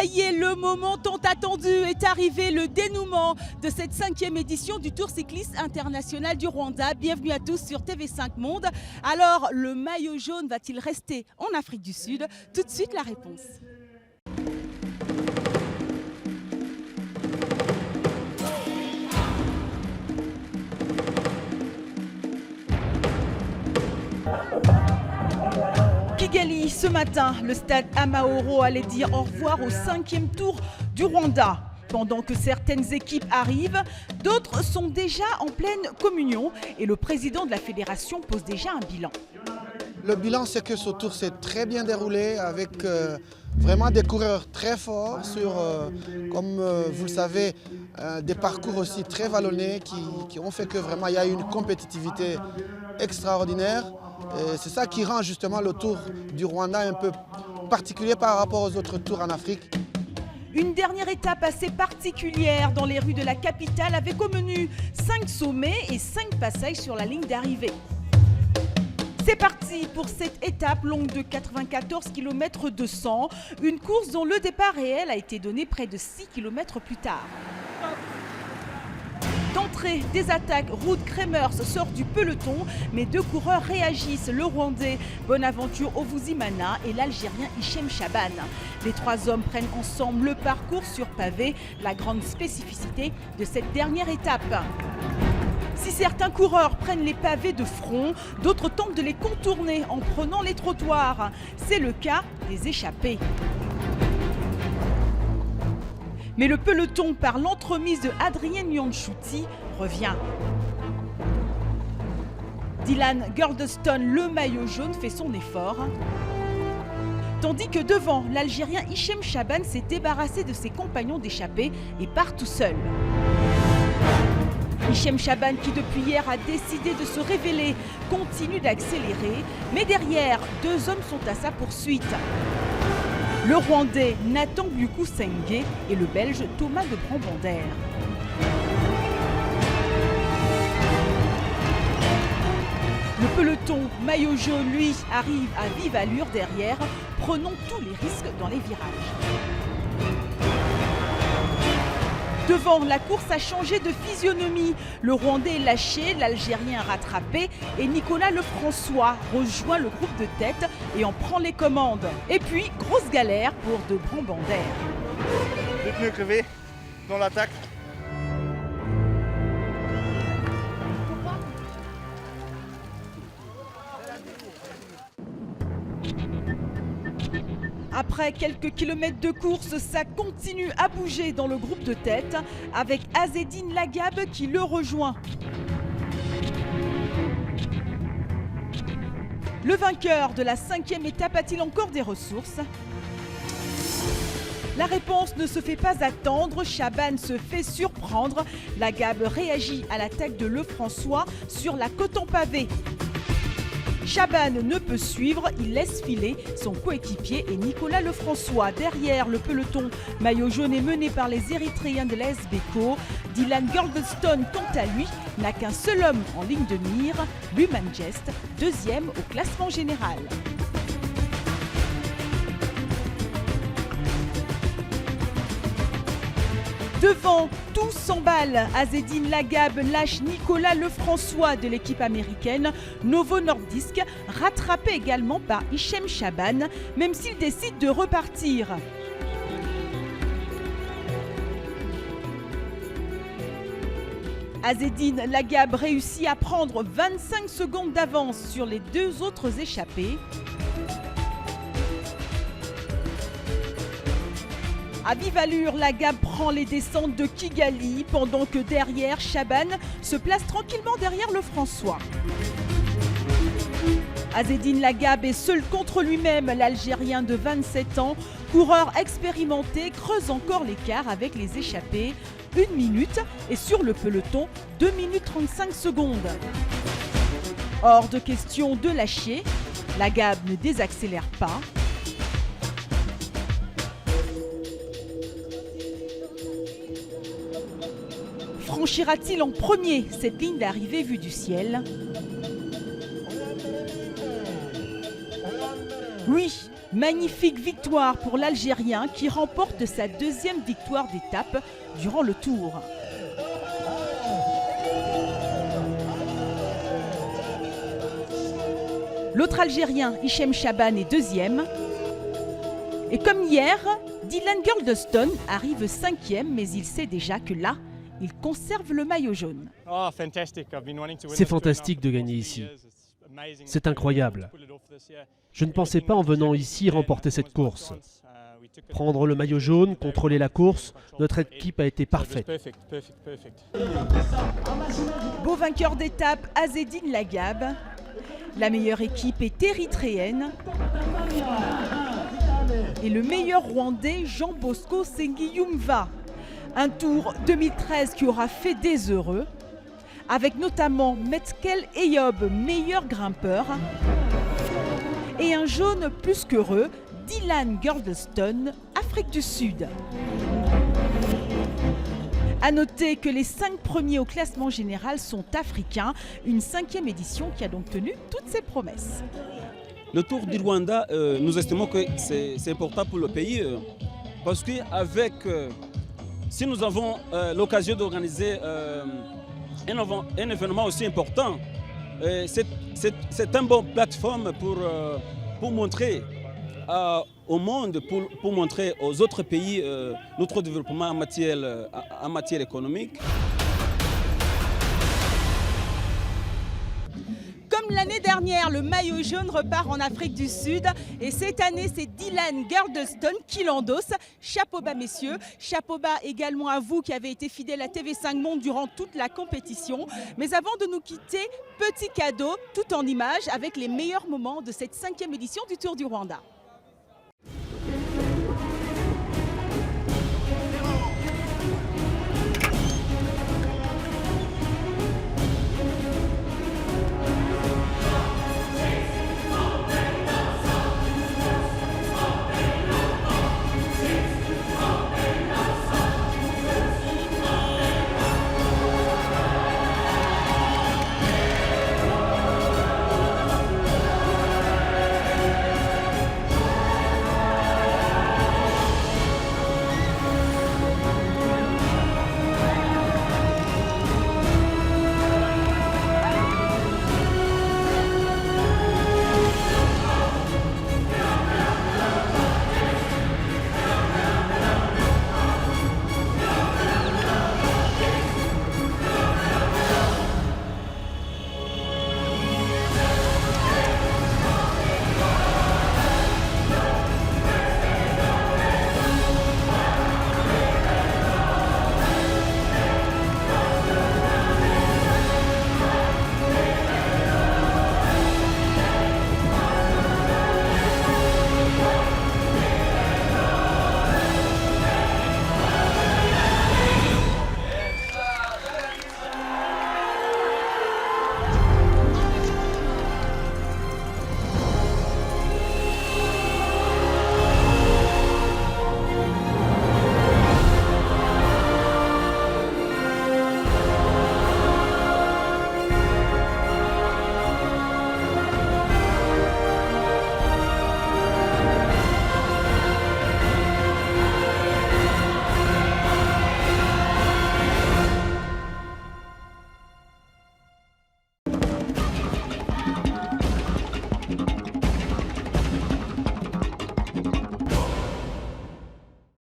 Ça y est, le moment tant attendu est arrivé, le dénouement de cette 5e édition du Tour cycliste international du Rwanda. Bienvenue à tous sur TV5 Monde. Alors, le maillot jaune va-t-il rester en Afrique du Sud? Tout de suite, la réponse. Kigali, ce matin, le stade Amahoro allait dire au revoir au 5e tour du Rwanda. Pendant que certaines équipes arrivent, d'autres sont déjà en pleine communion et le président de la fédération pose déjà un bilan. Le bilan, c'est que ce tour s'est très bien déroulé avec vraiment des coureurs très forts comme vous le savez, des parcours aussi très vallonnés qui ont fait que vraiment il y a eu une compétitivité extraordinaire. C'est ça qui rend justement le tour du Rwanda un peu particulier par rapport aux autres tours en Afrique. Une dernière étape assez particulière dans les rues de la capitale avec au menu 5 sommets et 5 passages sur la ligne d'arrivée. C'est parti pour cette étape longue de 94 km 200, une course dont le départ réel a été donné près de 6 km plus tard. D'entrée, des attaques, Ruud Kremers sort du peloton, mais deux coureurs réagissent, le Rwandais Bonaventure Ovuzimana et l'Algérien Hichem Chaban. Les trois hommes prennent ensemble le parcours sur pavé, la grande spécificité de cette dernière étape. Si certains coureurs prennent les pavés de front, d'autres tentent de les contourner en prenant les trottoirs. C'est le cas des échappés. Mais le peloton, par l'entremise de Adrien Nyanchouti, revient. Dylan Girdlestone, le maillot jaune, fait son effort. Tandis que devant, l'Algérien Hichem Chaban s'est débarrassé de ses compagnons d'échappée et part tout seul. Hichem Chaban, qui depuis hier a décidé de se révéler, continue d'accélérer. Mais derrière, deux hommes sont à sa poursuite. Le Rwandais Nathan Byukusenge et le Belge Thomas de Brabandère. Le peloton maillot jaune, lui, arrive à vive allure derrière, prenant tous les risques dans les virages. Devant, la course a changé de physionomie. Le Rwandais est lâché, l'Algérien rattrapé et Nicolas Lefrançois rejoint le groupe de tête et en prend les commandes. Et puis, grosse galère pour de Brabandère. Les pneus crevés dans l'attaque. Après quelques kilomètres de course, ça continue à bouger dans le groupe de tête avec Azzedine Lagab qui le rejoint. Le vainqueur de la 5e étape a-t-il encore des ressources? La réponse ne se fait pas attendre, Chaban se fait surprendre. Lagab réagit à l'attaque de Lefrançois sur la côte en pavé. Chaban ne peut suivre, il laisse filer son coéquipier et Nicolas Lefrançois. Derrière, le peloton maillot jaune est mené par les Érythréens de l'AS Beko. Dylan Girdlestone, quant à lui, n'a qu'un seul homme en ligne de mire, Luman Jest, deuxième au classement général. Devant, tout s'emballe. Azzedine Lagab lâche Nicolas Lefrançois de l'équipe américaine Novo Nordisk, rattrapé également par Hichem Chaban, même s'il décide de repartir. Azzedine Lagab réussit à prendre 25 secondes d'avance sur les deux autres échappés. À vive allure, Lagab prend les descentes de Kigali, pendant que derrière, Chaban se place tranquillement derrière Lefrançois. Azzedine Lagab est seul contre lui-même, l'Algérien de 27 ans, coureur expérimenté, creuse encore l'écart avec les échappés. 1 minute et sur le peloton, 2 minutes 35 secondes. Hors de question de lâcher, Lagab ne désaccélère pas. Franchira-t-il en premier cette ligne d'arrivée vue du ciel? Oui, Magnifique victoire pour l'Algérien qui remporte sa deuxième victoire d'étape durant le Tour. L'autre Algérien, Hichem Chaban, est deuxième. Et comme hier, Dylan Girdlestone arrive cinquième, mais il sait déjà que là, il conserve le maillot jaune. C'est fantastique de gagner ici. C'est incroyable. Je ne pensais pas en venant ici remporter cette course. Prendre le maillot jaune, contrôler la course, notre équipe a été parfaite. Beau vainqueur d'étape, Azzedine Lagab. La meilleure équipe est érythréenne. Et le meilleur Rwandais, Jean Bosco Sengiyumva. Un Tour 2013 qui aura fait des heureux, avec notamment Metzkel Eyob, meilleur grimpeur, et un jaune plus qu'heureux, Dylan Girdlestone, Afrique du Sud. A noter que les 5 premiers au classement général sont africains, une 5e édition qui a donc tenu toutes ses promesses. Le Tour du Rwanda, nous estimons que c'est important pour le pays parce qu'avec, si nous avons l'occasion d'organiser un événement aussi important, c'est une bonne plateforme pour montrer au monde, pour montrer aux autres pays notre développement en matière économique. Comme l'année dernière, le maillot jaune repart en Afrique du Sud et cette année, c'est Dylan Girdlestone qui l'endosse. Chapeau bas messieurs, chapeau bas également à vous qui avez été fidèles à TV5 Monde durant toute la compétition. Mais avant de nous quitter, petit cadeau tout en images avec les meilleurs moments de cette 5e édition du Tour du Rwanda.